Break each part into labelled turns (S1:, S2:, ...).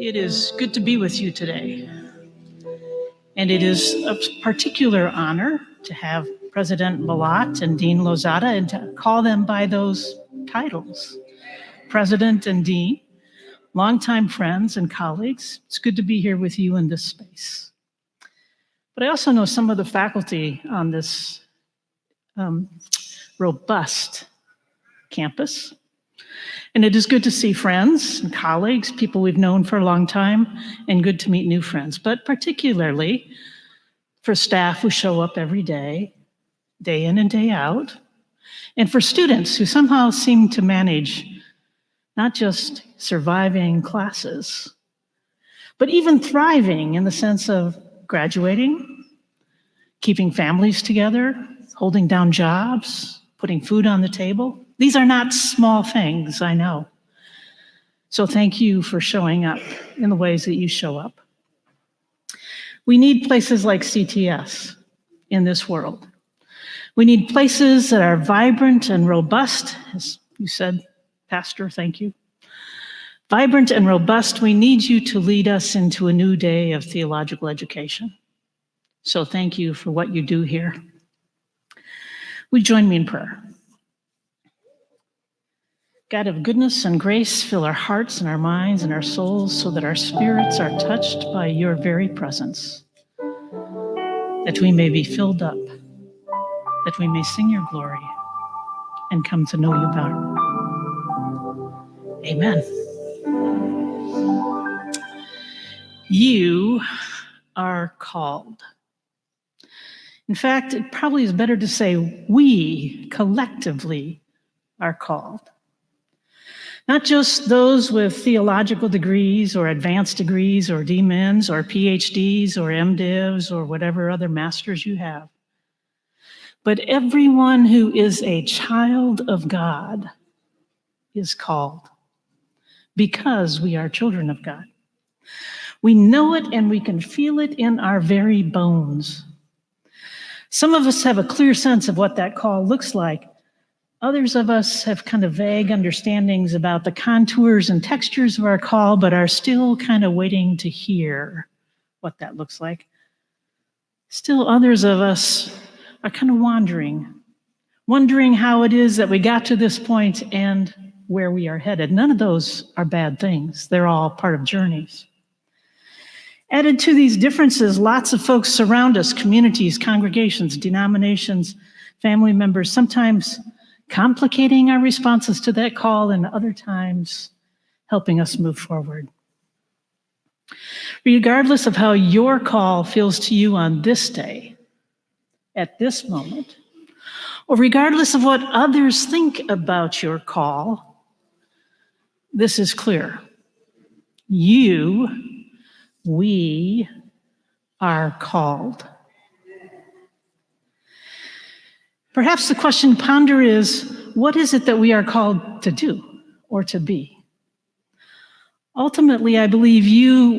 S1: It is good to be with you today. And it is a particular honor to have President Malott and Dean Lozada and to call them by those titles. President and Dean, longtime friends and colleagues, it's good to be here with you in this space. But I also know some of the faculty on this robust campus. And it is good to see friends and colleagues, people we've known for a long time, and good to meet new friends, but particularly for staff who show up every day, day in and day out, and for students who somehow seem to manage not just surviving classes, but even thriving in the sense of graduating, keeping families together, holding down jobs, putting food on the table. These are not small things, I know. So thank you for showing up in the ways that you show up. We need places like CTS in this world. We need places that are vibrant and robust, as you said, Pastor, thank you. Vibrant and robust, we need you to lead us into a new day of theological education. So thank you for what you do here. Would you join me in prayer? God of goodness and grace, fill our hearts and our minds and our souls so that our spirits are touched by your very presence, that we may be filled up, that we may sing your glory and come to know you better. Amen. You are called. In fact, it probably is better to say we collectively are called. Not just those with theological degrees or advanced degrees or DMins or PhDs or MDivs or whatever other masters you have, but everyone who is a child of God is called because we are children of God. We know it and we can feel it in our very bones. Some of us have a clear sense of what that call looks like. Others of us have kind of vague understandings about the contours and textures of our call, but are still kind of waiting to hear what that looks like. Still others of us are kind of wondering how it is that we got to this point and where we are headed. None of those are bad things. They're all part of journeys. Added to these differences, lots of folks surround us, communities, congregations, denominations, family members, sometimes complicating our responses to that call and other times helping us move forward. Regardless of how your call feels to you on this day, at this moment, or regardless of what others think about your call, this is clear. We are called. Perhaps the question to ponder is, what is it that we are called to do or to be? Ultimately, I believe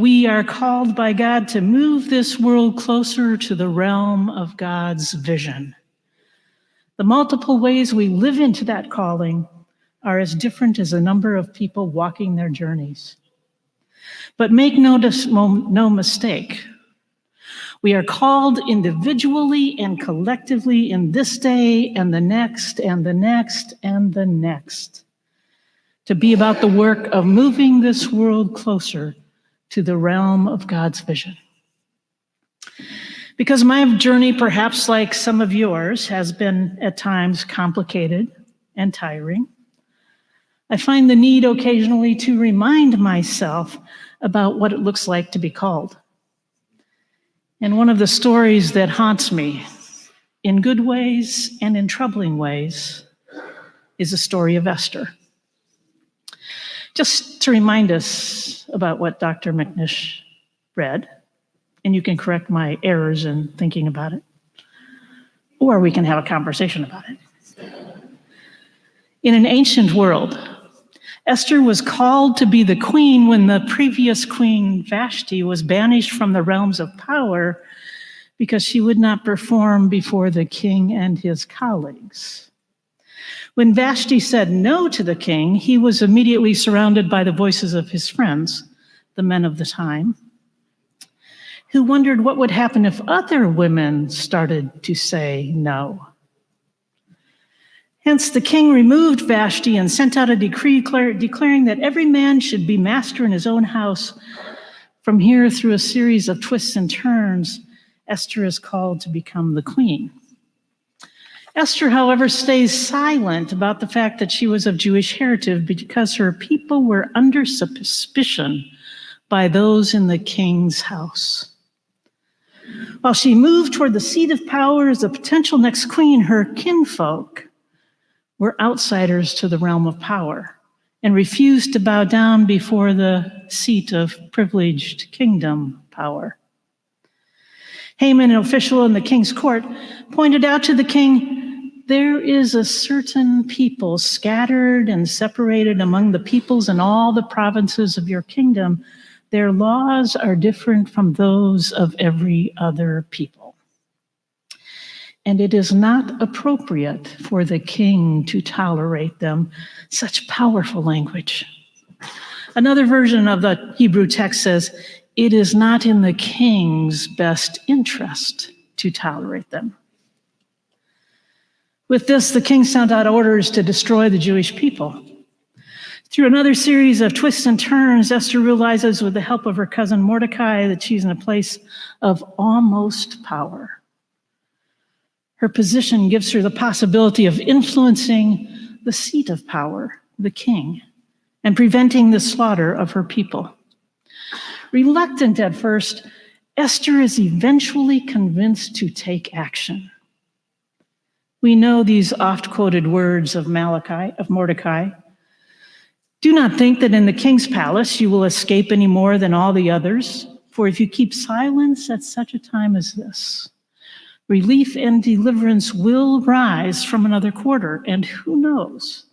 S1: we are called by God to move this world closer to the realm of God's vision. The multiple ways we live into that calling are as different as the number of people walking their journeys. But make no mistake, we are called individually and collectively in this day and the next and the next and the next to be about the work of moving this world closer to the realm of God's vision. Because my journey, perhaps like some of yours, has been at times complicated and tiring, I find the need occasionally to remind myself about what it looks like to be called. And one of the stories that haunts me, in good ways and in troubling ways, is the story of Esther. Just to remind us about what Dr. McNish read, and you can correct my errors in thinking about it, or we can have a conversation about it. In an ancient world, Esther was called to be the queen when the previous queen, Vashti, was banished from the realms of power because she would not perform before the king and his colleagues. When Vashti said no to the king, he was immediately surrounded by the voices of his friends, the men of the time, who wondered what would happen if other women started to say no. Hence, the king removed Vashti and sent out a decree declaring that every man should be master in his own house. From here, through a series of twists and turns, Esther is called to become the queen. Esther, however, stays silent about the fact that she was of Jewish heritage because her people were under suspicion by those in the king's house. While she moved toward the seat of power as a potential next queen, her kinfolk were outsiders to the realm of power and refused to bow down before the seat of privileged kingdom power. Haman, an official in the king's court, pointed out to the king, "There is a certain people scattered and separated among the peoples in all the provinces of your kingdom. Their laws are different from those of every other people. And it is not appropriate for the king to tolerate them." Such powerful language. Another version of the Hebrew text says, "It is not in the king's best interest to tolerate them." With this, the king sent out orders to destroy the Jewish people. Through another series of twists and turns, Esther realizes with the help of her cousin Mordecai that she's in a place of almost power. Her position gives her the possibility of influencing the seat of power, the king, and preventing the slaughter of her people. Reluctant at first, Esther is eventually convinced to take action. We know these oft-quoted words of Mordecai. "Do not think that in the king's palace you will escape any more than all the others, for if you keep silence at such a time as this, relief and deliverance will rise from another quarter, and who knows,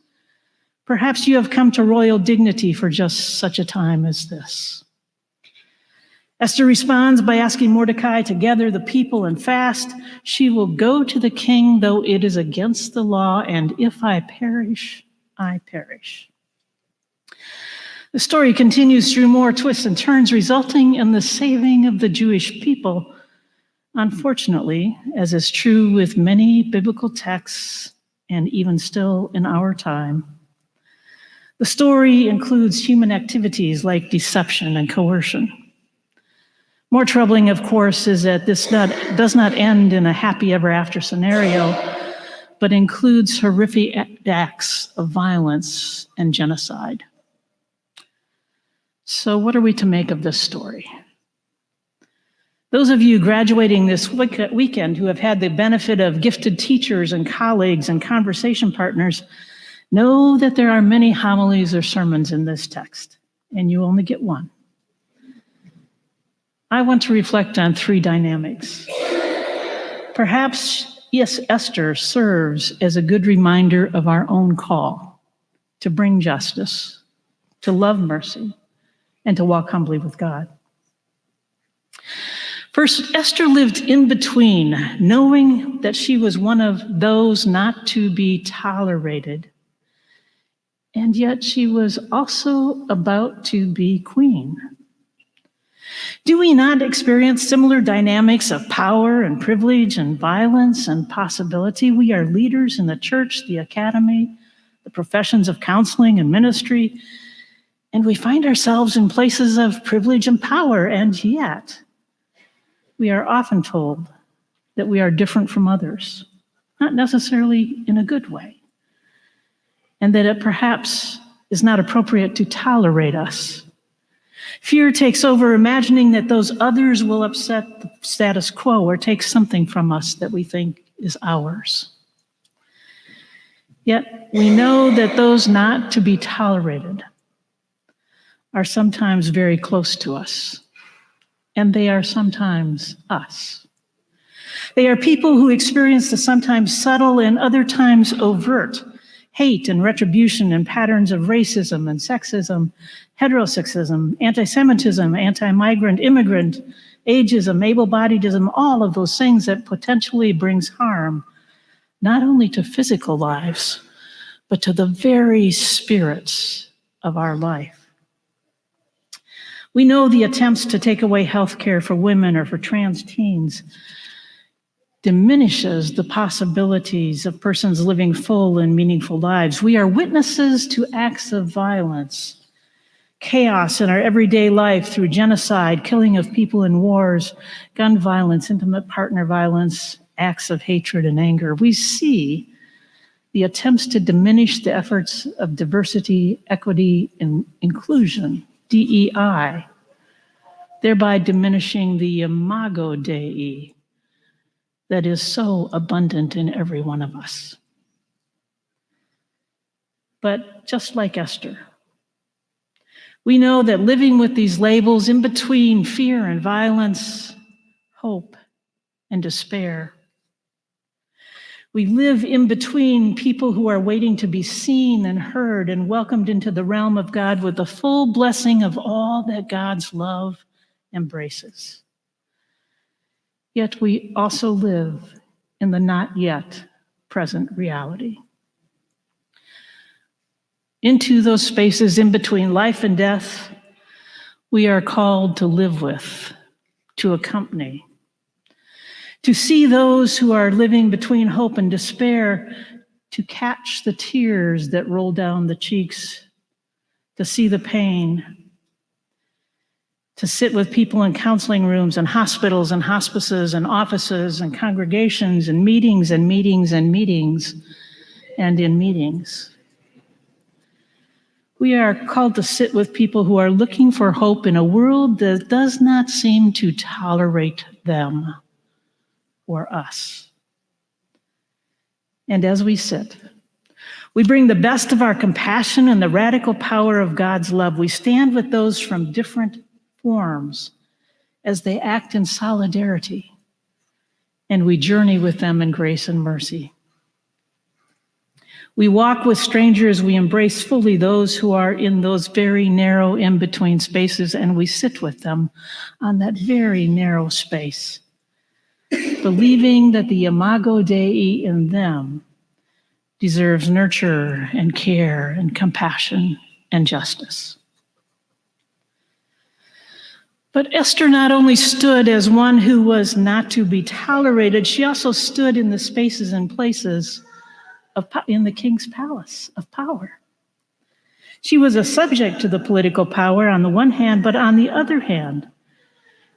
S1: perhaps you have come to royal dignity for just such a time as this." Esther responds by asking Mordecai to gather the people and fast. She will go to the king, though it is against the law, and if I perish, I perish. The story continues through more twists and turns, resulting in the saving of the Jewish people. Unfortunately, as is true with many biblical texts, and even still in our time, the story includes human activities like deception and coercion. More troubling, of course, is that this does not end in a happy ever after scenario, but includes horrific acts of violence and genocide. So what are we to make of this story? Those of you graduating this weekend who have had the benefit of gifted teachers and colleagues and conversation partners know that there are many homilies or sermons in this text, and you only get one. I want to reflect on three dynamics. Perhaps, yes, Esther serves as a good reminder of our own call to bring justice, to love mercy, and to walk humbly with God. First, Esther lived in between, knowing that she was one of those not to be tolerated, and yet she was also about to be queen. Do we not experience similar dynamics of power and privilege and violence and possibility? We are leaders in the church, the academy, the professions of counseling and ministry, and we find ourselves in places of privilege and power, and yet we are often told that we are different from others, not necessarily in a good way, and that it perhaps is not appropriate to tolerate us. Fear takes over, imagining that those others will upset the status quo or take something from us that we think is ours. Yet we know that those not to be tolerated are sometimes very close to us, and they are sometimes us. They are people who experience the sometimes subtle and other times overt hate and retribution and patterns of racism and sexism, heterosexism, anti-Semitism, anti-migrant, immigrant, ageism, able-bodiedism, all of those things that potentially brings harm, not only to physical lives, but to the very spirits of our life. We know the attempts to take away health care for women or for trans teens diminishes the possibilities of persons living full and meaningful lives. We are witnesses to acts of violence, chaos in our everyday life through genocide, killing of people in wars, gun violence, intimate partner violence, acts of hatred and anger. We see the attempts to diminish the efforts of diversity, equity, and inclusion, DEI, thereby diminishing the imago Dei that is so abundant in every one of us. But just like Esther, we know that living with these labels in between fear and violence, hope and despair, we live in between people who are waiting to be seen and heard and welcomed into the realm of God with the full blessing of all that God's love embraces. Yet we also live in the not yet present reality. Into those spaces in between life and death, we are called to live with, to accompany, to see those who are living between hope and despair, to catch the tears that roll down the cheeks, to see the pain, to sit with people in counseling rooms and hospitals and hospices and offices and congregations and meetings and meetings and meetings and in meetings. We are called to sit with people who are looking for hope in a world that does not seem to tolerate them or us. And as we sit, we bring the best of our compassion and the radical power of God's love. We stand with those from different forms as they act in solidarity, and we journey with them in grace and mercy. We walk with strangers, we embrace fully those who are in those very narrow in-between spaces, and we sit with them on that very narrow space, believing that the imago Dei in them deserves nurture and care and compassion and justice. But Esther not only stood as one who was not to be tolerated, she also stood in the spaces and places in the king's palace of power. She was a subject to the political power on the one hand, but on the other hand,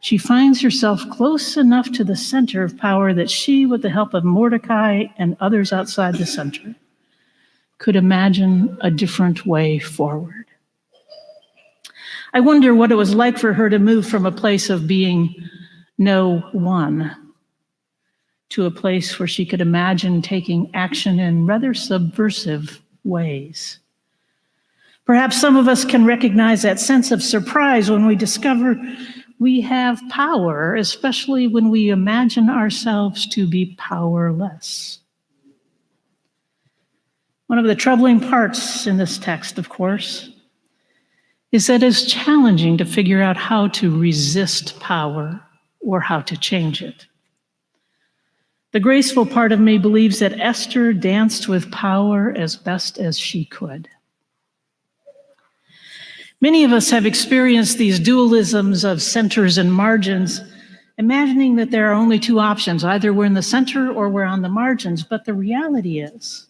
S1: she finds herself close enough to the center of power that she, with the help of Mordecai and others outside the center, could imagine a different way forward. I wonder what it was like for her to move from a place of being no one to a place where she could imagine taking action in rather subversive ways. Perhaps some of us can recognize that sense of surprise when we discover we have power, especially when we imagine ourselves to be powerless. One of the troubling parts in this text, of course, is that it's challenging to figure out how to resist power or how to change it. The graceful part of me believes that Esther danced with power as best as she could. Many of us have experienced these dualisms of centers and margins, imagining that there are only two options, either we're in the center or we're on the margins. But the reality is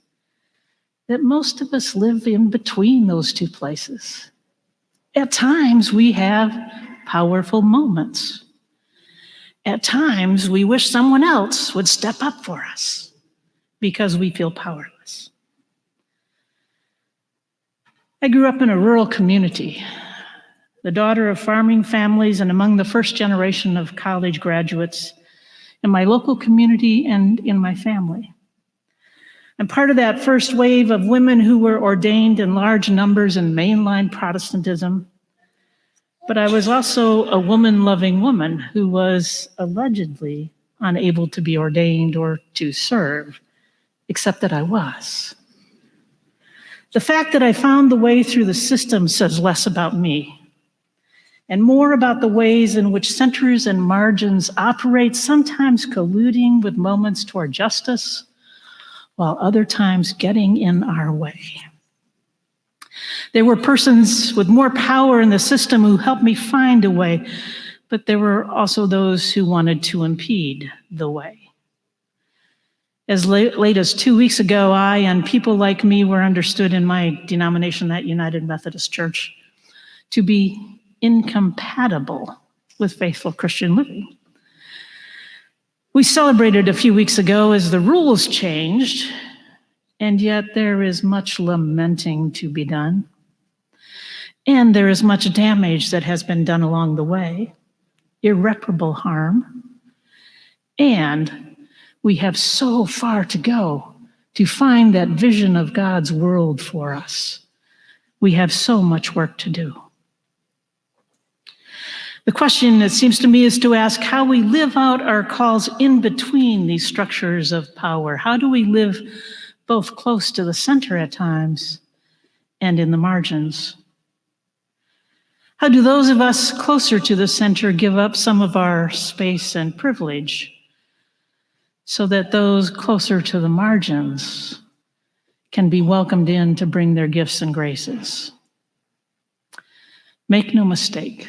S1: that most of us live in between those two places. At times, we have powerful moments. At times, we wish someone else would step up for us because we feel powerless. I grew up in a rural community, the daughter of farming families and among the first generation of college graduates in my local community and in my family. I'm part of that first wave of women who were ordained in large numbers in mainline Protestantism, but I was also a woman-loving woman who was allegedly unable to be ordained or to serve, except that I was. The fact that I found the way through the system says less about me and more about the ways in which centers and margins operate, sometimes colluding with moments toward justice, while other times getting in our way. There were persons with more power in the system who helped me find a way, but there were also those who wanted to impede the way. As late as 2 weeks ago, I and people like me were understood in my denomination, that United Methodist Church, to be incompatible with faithful Christian living. We celebrated a few weeks ago as the rules changed, and yet there is much lamenting to be done. And there is much damage that has been done along the way, irreparable harm. And we have so far to go to find that vision of God's world for us. We have so much work to do. The question, it seems to me, is to ask how we live out our calls in between these structures of power. How do we live both close to the center at times and in the margins? How do those of us closer to the center give up some of our space and privilege so that those closer to the margins can be welcomed in to bring their gifts and graces? Make no mistake,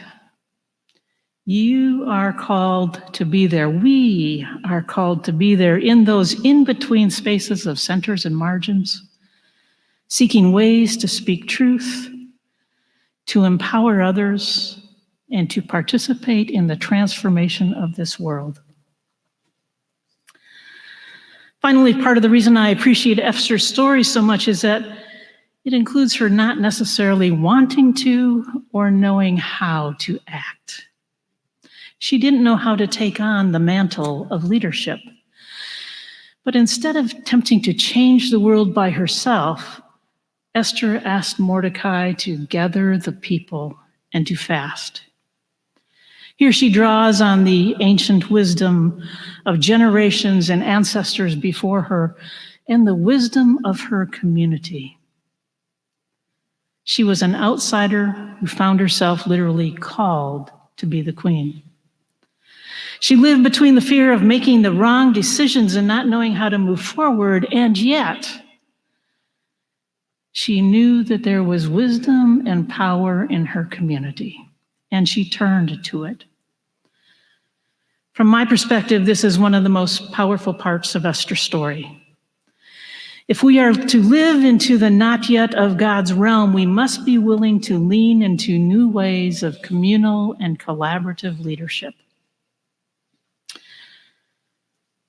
S1: you are called to be there. We are called to be there in those in-between spaces of centers and margins, seeking ways to speak truth, to empower others, and to participate in the transformation of this world. Finally, part of the reason I appreciate Esther's story so much is that it includes her not necessarily wanting to or knowing how to act. She didn't know how to take on the mantle of leadership. But instead of attempting to change the world by herself, Esther asked Mordecai to gather the people and to fast. Here she draws on the ancient wisdom of generations and ancestors before her and the wisdom of her community. She was an outsider who found herself literally called to be the queen. She lived between the fear of making the wrong decisions and not knowing how to move forward, and yet she knew that there was wisdom and power in her community, and she turned to it. From my perspective, this is one of the most powerful parts of Esther's story. If we are to live into the not yet of God's realm, we must be willing to lean into new ways of communal and collaborative leadership.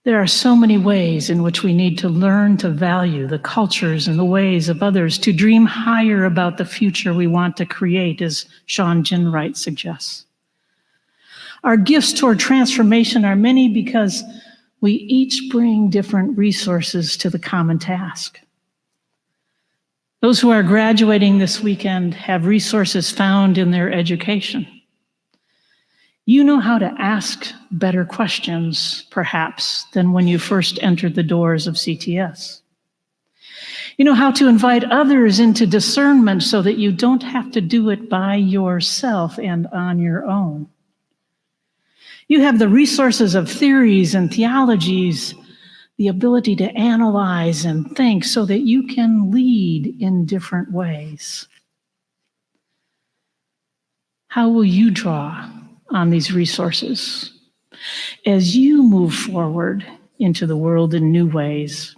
S1: There are so many ways in which we need to learn to value the cultures and the ways of others, to dream higher about the future we want to create, as Sean Ginwright suggests. Our gifts toward transformation are many because we each bring different resources to the common task. Those who are graduating this weekend have resources found in their education. You know how to ask better questions, perhaps, than when you first entered the doors of CTS. You know how to invite others into discernment so that you don't have to do it by yourself and on your own. You have the resources of theories and theologies, the ability to analyze and think so that you can lead in different ways. How will you draw on these resources as you move forward into the world in new ways?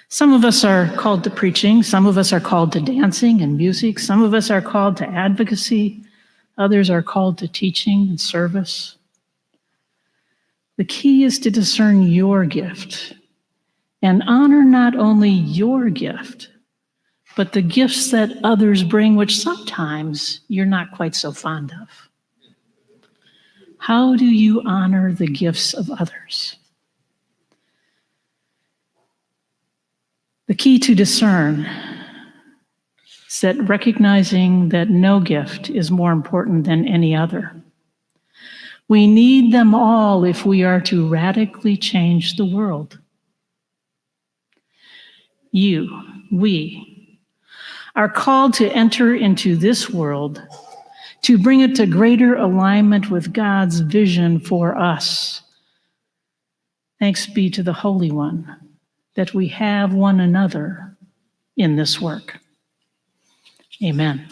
S1: Some of us are called to preaching, some of us are called to dancing and music, some of us are called to advocacy, others are called to teaching and service. The key is to discern your gift and honor not only your gift, but the gifts that others bring, which sometimes you're not quite so fond of. How do you honor the gifts of others? The key to discern is that recognizing that no gift is more important than any other. We need them all if we are to radically change the world. We are called to enter into this world to bring it to greater alignment with God's vision for us. Thanks be to the Holy One that we have one another in this work. Amen.